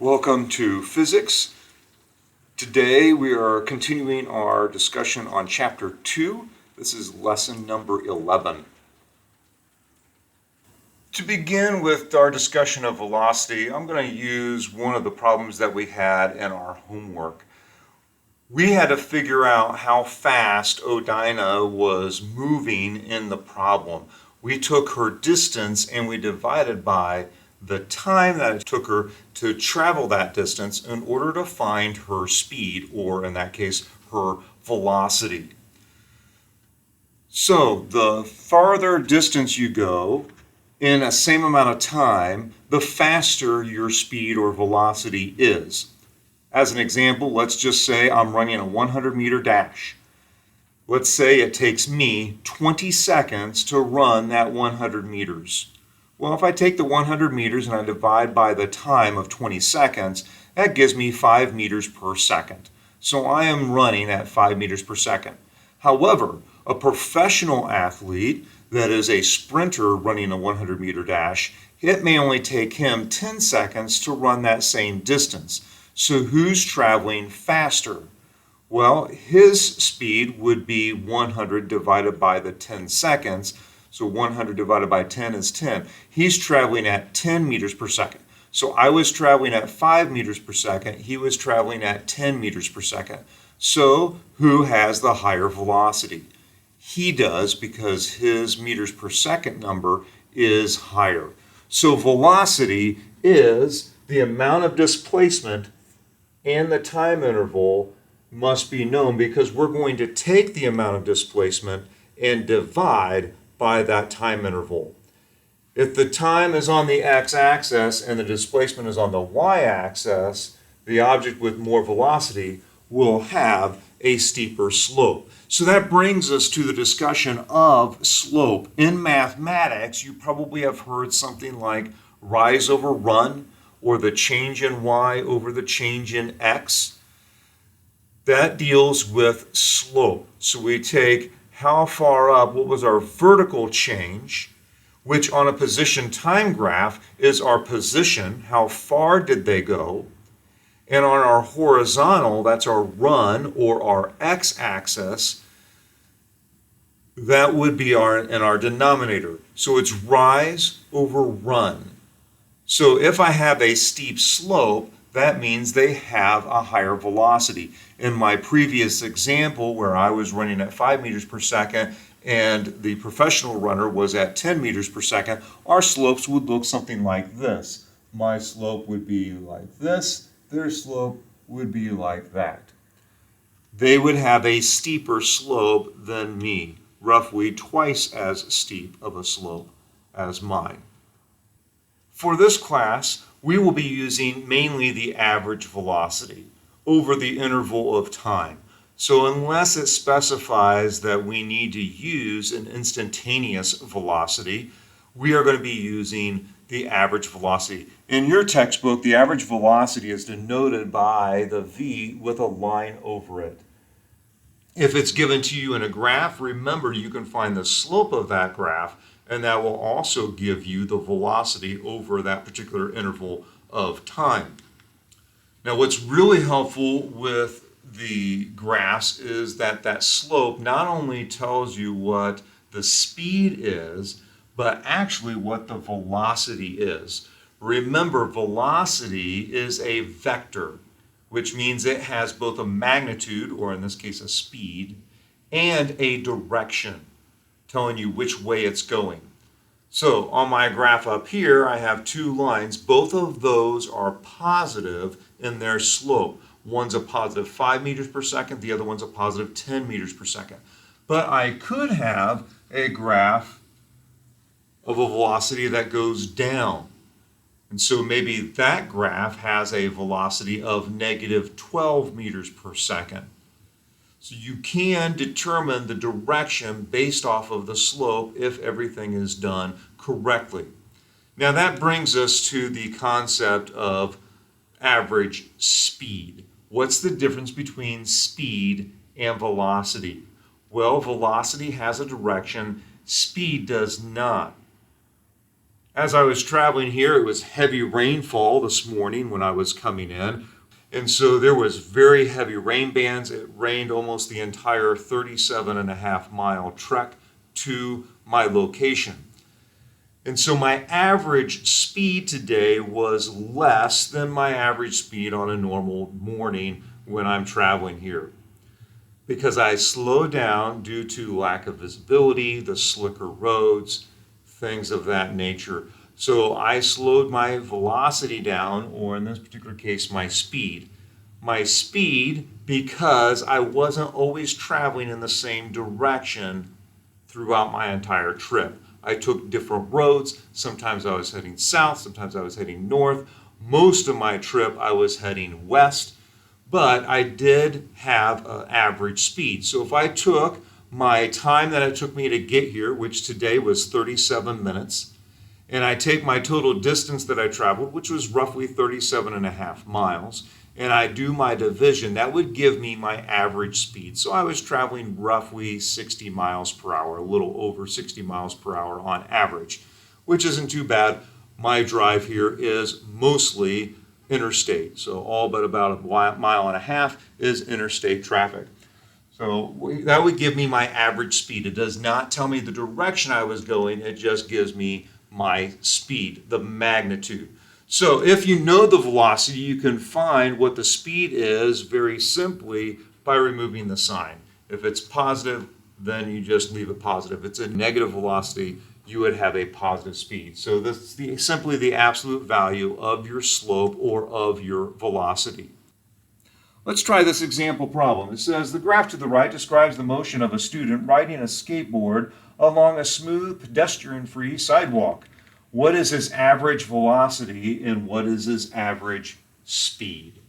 Welcome to Physics. Today we are continuing our discussion on Chapter 2. This is lesson number 11. To begin with our discussion of velocity, I'm going to use one of the problems that we had in our homework. We had to figure out how fast Odina was moving in the problem. We took her distance and we divided by the time that it took her to travel that distance in order to find her speed, or in that case, her velocity. So the farther distance you go in a same amount of time, the faster your speed or velocity is. As an example, let's just say I'm running a 100-meter dash. Let's say it takes me 20 seconds to run that 100 meters. Well, if I take the 100 meters and I divide by the time of 20 seconds, that gives me 5 meters per second. So I am running at 5 meters per second. However, a professional athlete that is a sprinter running a 100-meter dash, it may only take him 10 seconds to run that same distance. So who's traveling faster? Well, his speed would be 100 divided by the 10 seconds. So 100 divided by 10 is 10. He's traveling at 10 meters per second. So I was traveling at 5 meters per second. He was traveling at 10 meters per second. So who has the higher velocity? He does, because his meters per second number is higher. So velocity is the amount of displacement, and the time interval must be known because we're going to take the amount of displacement and divide by that time interval. If the time is on the x-axis and the displacement is on the y-axis, the object with more velocity will have a steeper slope. So that brings us to the discussion of slope. In mathematics, you probably have heard something like rise over run, or the change in y over the change in x. That deals with slope. So we take how far up, what was our vertical change, which on a position time graph is our position, how far did they go, and on our horizontal, that's our run or our x-axis, that would be in our denominator. So it's rise over run. So if I have a steep slope, that means they have a higher velocity. In my previous example, where I was running at 5 meters per second and the professional runner was at 10 meters per second, our slopes would look something like this. My slope would be like this, their slope would be like that. They would have a steeper slope than me, roughly twice as steep of a slope as mine. For this class, we will be using mainly the average velocity over the interval of time. So unless it specifies that we need to use an instantaneous velocity, we are going to be using the average velocity. In your textbook, the average velocity is denoted by the v with a line over it. If it's given to you in a graph, remember you can find the slope of that graph, and that will also give you the velocity over that particular interval of time. Now, what's really helpful with the graphs is that that slope not only tells you what the speed is, but actually what the velocity is. Remember, velocity is a vector, which means it has both a magnitude, or in this case a speed, and a direction, telling you which way it's going. So on my graph up here, I have two lines. Both of those are positive in their slope. One's a positive 5 meters per second, the other one's a positive 10 meters per second. But I could have a graph of a velocity that goes down. And so maybe that graph has a velocity of negative 12 meters per second. So you can determine the direction based off of the slope if everything is done correctly. Now that brings us to the concept of average speed. What's the difference between speed and velocity? Well, velocity has a direction, speed does not. As I was traveling here, it was heavy rainfall this morning when I was coming in. And so there was very heavy rain bands. It rained almost the entire 37.5-mile trek to my location. And so my average speed today was less than my average speed on a normal morning when I'm traveling here, because I slowed down due to lack of visibility, the slicker roads, things of that nature. So I slowed my velocity down, or in this particular case, my speed. My speed, because I wasn't always traveling in the same direction throughout my entire trip. I took different roads. Sometimes I was heading south, sometimes I was heading north. Most of my trip I was heading west, but I did have an average speed. So if I took my time that it took me to get here, which today was 37 minutes, and I take my total distance that I traveled, which was roughly 37.5 miles, and I do my division, that would give me my average speed. So I was traveling roughly 60 miles per hour, a little over 60 miles per hour on average, which isn't too bad. My drive here is mostly interstate, so all but about a mile and a half is interstate traffic. So that would give me my average speed. It does not tell me the direction I was going, it just gives me my speed, the magnitude. So if you know the velocity, you can find what the speed is very simply by removing the sign. If it's positive, then you just leave it positive. If it's a negative velocity, you would have a positive speed. So this is simply the absolute value of your slope or of your velocity. Let's try this example problem. It says the graph to the right describes the motion of a student riding a skateboard along a smooth pedestrian-free sidewalk. What is his average velocity and what is his average speed?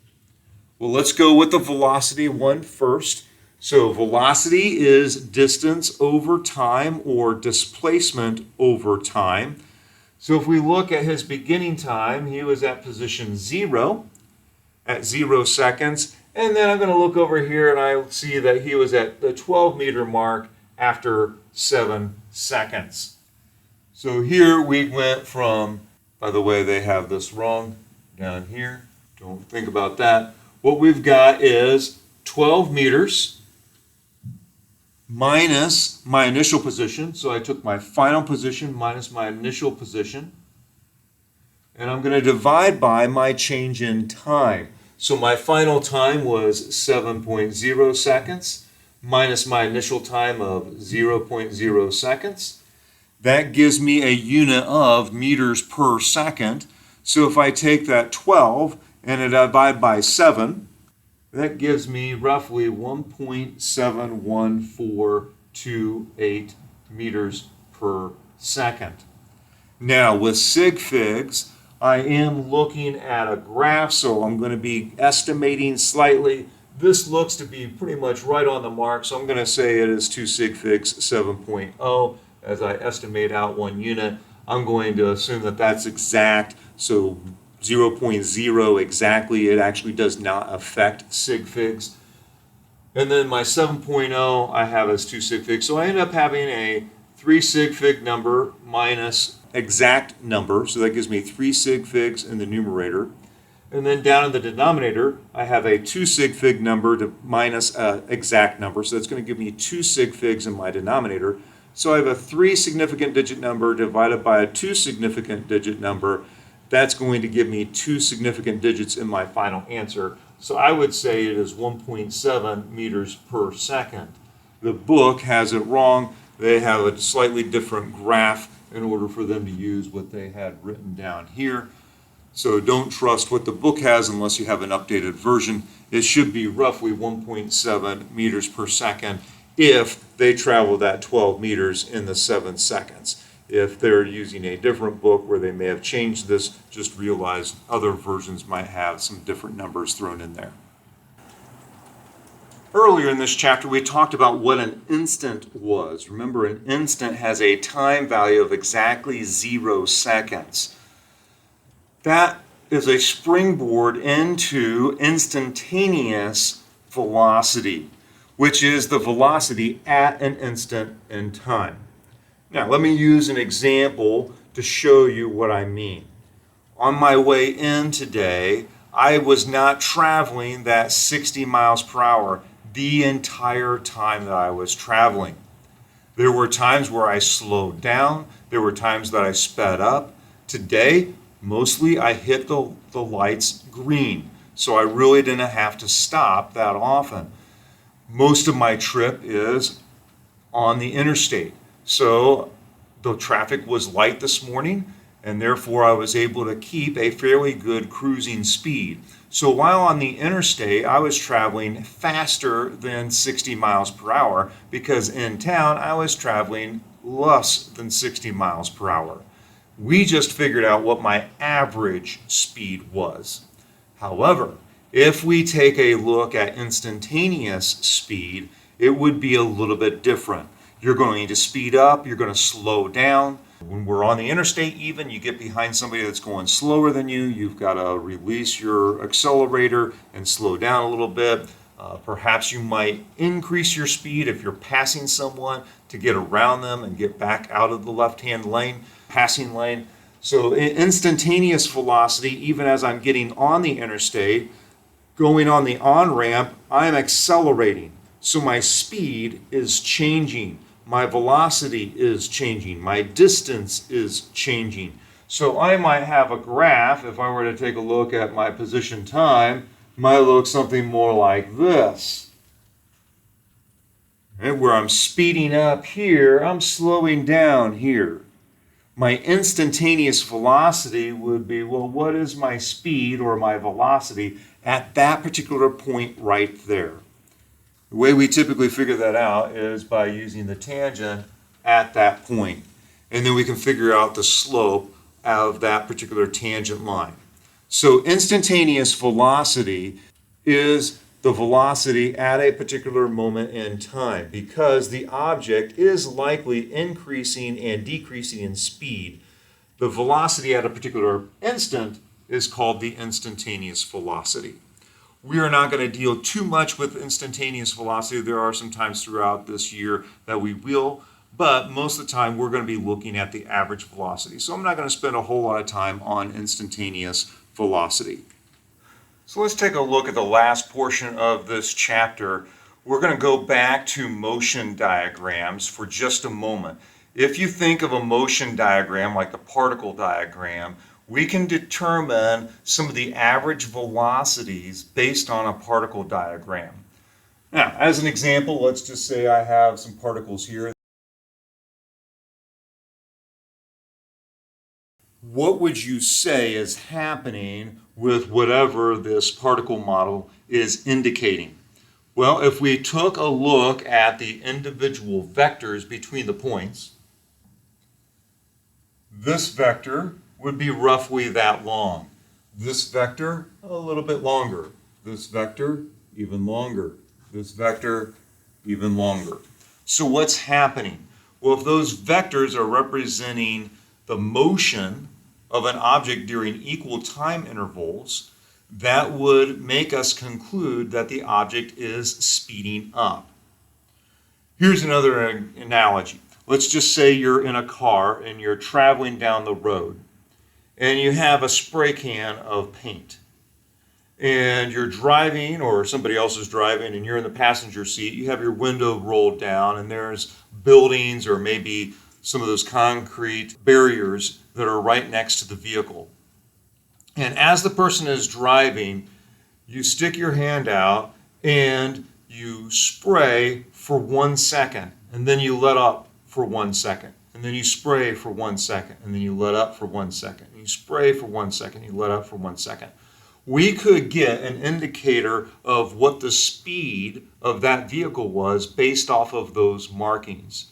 Well, let's go with the velocity one first. So velocity is distance over time or displacement over time. So if we look at his beginning time, he was at position 0 at 0 seconds. And then I'm going to look over here and I see that he was at the 12-meter mark after 7 seconds. So here we went from, by the way, they have this wrong down here. Don't think about that. What we've got is 12 meters minus my initial position. So I took my final position minus my initial position. And I'm going to divide by my change in time. So my final time was 7.0 seconds minus my initial time of 0.0 seconds. That gives me a unit of meters per second. So if I take that 12 and I divide by 7, that gives me roughly 1.71428 meters per second. Now with sig figs, I am looking at a graph, so I'm going to be estimating slightly. This looks to be pretty much right on the mark, so I'm going to say it is 2 sig figs 7.0. As I estimate out 1 unit, I'm going to assume that that's exact. So 0.0 exactly, it actually does not affect sig figs. And then my 7.0 I have as 2 sig figs. So I end up having a 3 sig fig number minus exact number. So that gives me 3 sig figs in the numerator. And then down in the denominator, I have a 2 sig fig number to minus an exact number. So that's going to give me 2 sig figs in my denominator. So I have a 3 significant digit number divided by a 2 significant digit number. That's going to give me 2 significant digits in my final answer. So I would say it is 1.7 meters per second. The book has it wrong. They have a slightly different graph in order for them to use what they had written down here. So don't trust what the book has unless you have an updated version. It should be roughly 1.7 meters per second if they travel that 12 meters in the 7 seconds. If they're using a different book where they may have changed this, just realize other versions might have some different numbers thrown in there. Earlier in this chapter, we talked about what an instant was. Remember, an instant has a time value of exactly 0 seconds. That is a springboard into instantaneous velocity, which is the velocity at an instant in time. Now, let me use an example to show you what I mean. On my way in today, I was not traveling that 60 miles per hour the entire time that I was traveling. There were times where I slowed down. There were times that I sped up. Today, mostly I hit the lights green, so I really didn't have to stop that often. Most of my trip is on the interstate. So the traffic was light this morning, and therefore I was able to keep a fairly good cruising speed. So while on the interstate, I was traveling faster than 60 miles per hour because in town I was traveling less than 60 miles per hour. We just figured out what my average speed was. However, if we take a look at instantaneous speed, it would be a little bit different. You're going to speed up, you're going to slow down. When we're on the interstate even, you get behind somebody that's going slower than you, you've got to release your accelerator and slow down a little bit. Perhaps you might increase your speed if you're passing someone to get around them and get back out of the left-hand lane, passing lane. So instantaneous velocity, even as I'm getting on the interstate, going on the on-ramp, I'm accelerating. So my speed is changing. My velocity is changing. My distance is changing. So I might have a graph, if I were to take a look at my position time, might look something more like this. And where I'm speeding up here, I'm slowing down here. My instantaneous velocity would be, well, what is my speed or my velocity at that particular point right there? The way we typically figure that out is by using the tangent at that point. And then we can figure out the slope of that particular tangent line. So instantaneous velocity is the velocity at a particular moment in time because the object is likely increasing and decreasing in speed. The velocity at a particular instant is called the instantaneous velocity. We are not going to deal too much with instantaneous velocity. There are some times throughout this year that we will, but most of the time we're going to be looking at the average velocity. So I'm not going to spend a whole lot of time on instantaneous velocity. So let's take a look at the last portion of this chapter. We're going to go back to motion diagrams for just a moment. If you think of a motion diagram like the particle diagram, we can determine some of the average velocities based on a particle diagram. Now, as an example, let's just say I have some particles here. What would you say is happening with whatever this particle model is indicating? Well, if we took a look at the individual vectors between the points, this vector would be roughly that long. This vector, a little bit longer. This vector, even longer. This vector, even longer. So what's happening? Well, if those vectors are representing the motion of an object during equal time intervals, that would make us conclude that the object is speeding up. Here's another analogy. Let's just say you're in a car and you're traveling down the road and you have a spray can of paint. And you're driving, or somebody else is driving, and you're in the passenger seat. You have your window rolled down, and there's buildings or maybe some of those concrete barriers that are right next to the vehicle. And as the person is driving, you stick your hand out and you spray for 1 second, and then you let up for 1 second. And then you spray for 1 second, and then you let up for 1 second. And you spray for 1 second, you let up for 1 second. We could get an indicator of what the speed of that vehicle was based off of those markings.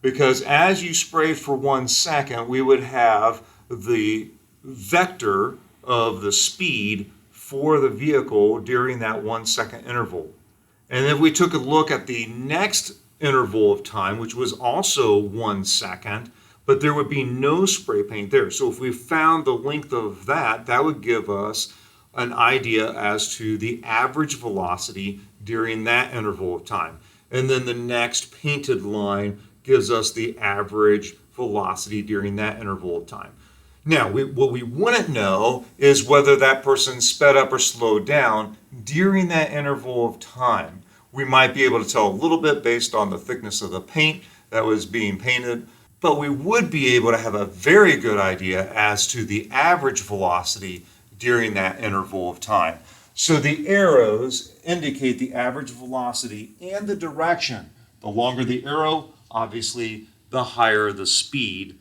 Because as you sprayed for 1 second, we would have the vector of the speed for the vehicle during that 1 second interval. And if we took a look at the next interval of time, which was also 1 second, but there would be no spray paint there. So if we found the length of that, that would give us an idea as to the average velocity during that interval of time. And then the next painted line gives us the average velocity during that interval of time. Now, what we wouldn't know is whether that person sped up or slowed down during that interval of time. We might be able to tell a little bit based on the thickness of the paint that was being painted, but we would be able to have a very good idea as to the average velocity during that interval of time. So the arrows indicate the average velocity and the direction. The longer the arrow, obviously, the higher the speed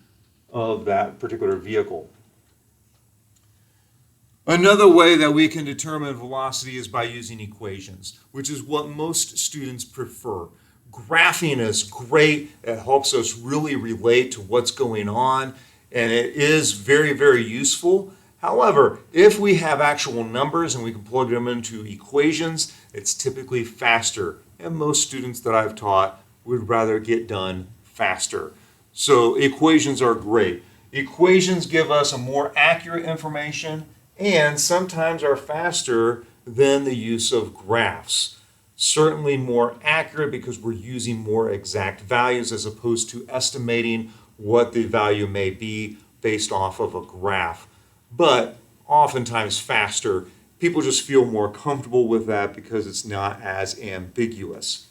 of that particular vehicle. Another way that we can determine velocity is by using equations, which is what most students prefer. Graphing is great. It helps us really relate to what's going on, and it is very, very useful. However, if we have actual numbers and we can plug them into equations, it's typically faster. And most students that I've taught would rather get done faster. So equations are great. Equations give us a more accurate information and sometimes are faster than the use of graphs. Certainly more accurate because we're using more exact values as opposed to estimating what the value may be based off of a graph. But oftentimes faster. People just feel more comfortable with that because it's not as ambiguous.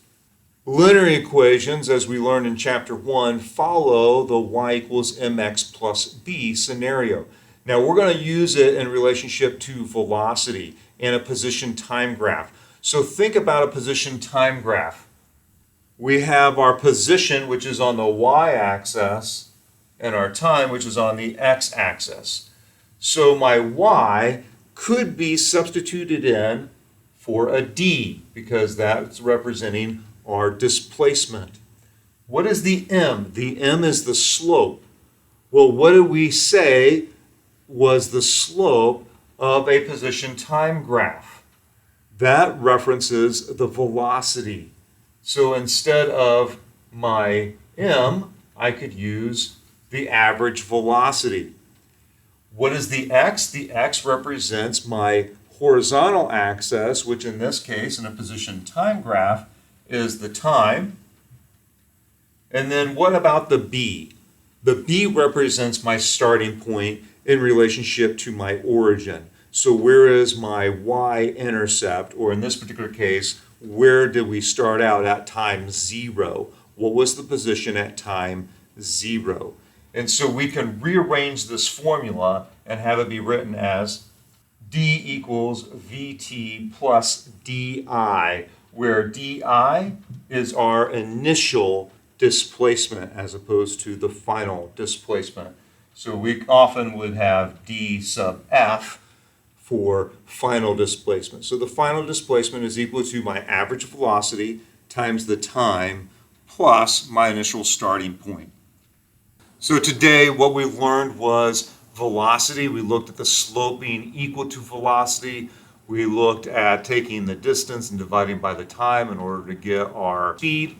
Linear equations, as we learned in Chapter 1, follow the y equals mx plus b scenario. Now we're going to use it in relationship to velocity and a position time graph. So think about a position time graph. We have our position, which is on the y-axis, and our time, which is on the x-axis. So my y could be substituted in for a d because that's representing our displacement. What is the m? The m is the slope. Well, what do we say was the slope of a position time graph? That references the velocity. So instead of my m, I could use the average velocity. What is the x? The x represents my horizontal axis, which in this case, in a position time graph, is the time. And then what about the b? The b represents my starting point in relationship to my origin. So where is my y-intercept, or in this particular case, where did we start out at time 0? What was the position at time 0? And so we can rearrange this formula and have it be written as d equals vt plus di, where di is our initial displacement as opposed to the final displacement. So we often would have d sub f for final displacement. So the final displacement is equal to my average velocity times the time plus my initial starting point. So today what we learned was velocity. We looked at the slope being equal to velocity. We looked at taking the distance and dividing by the time in order to get our speed.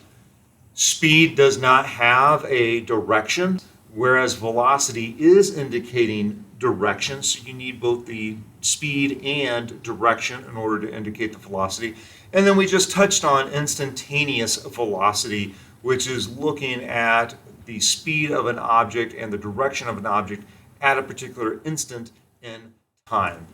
Speed does not have a direction, whereas velocity is indicating direction. So you need both the speed and direction in order to indicate the velocity. And then we just touched on instantaneous velocity, which is looking at the speed of an object and the direction of an object at a particular instant in time.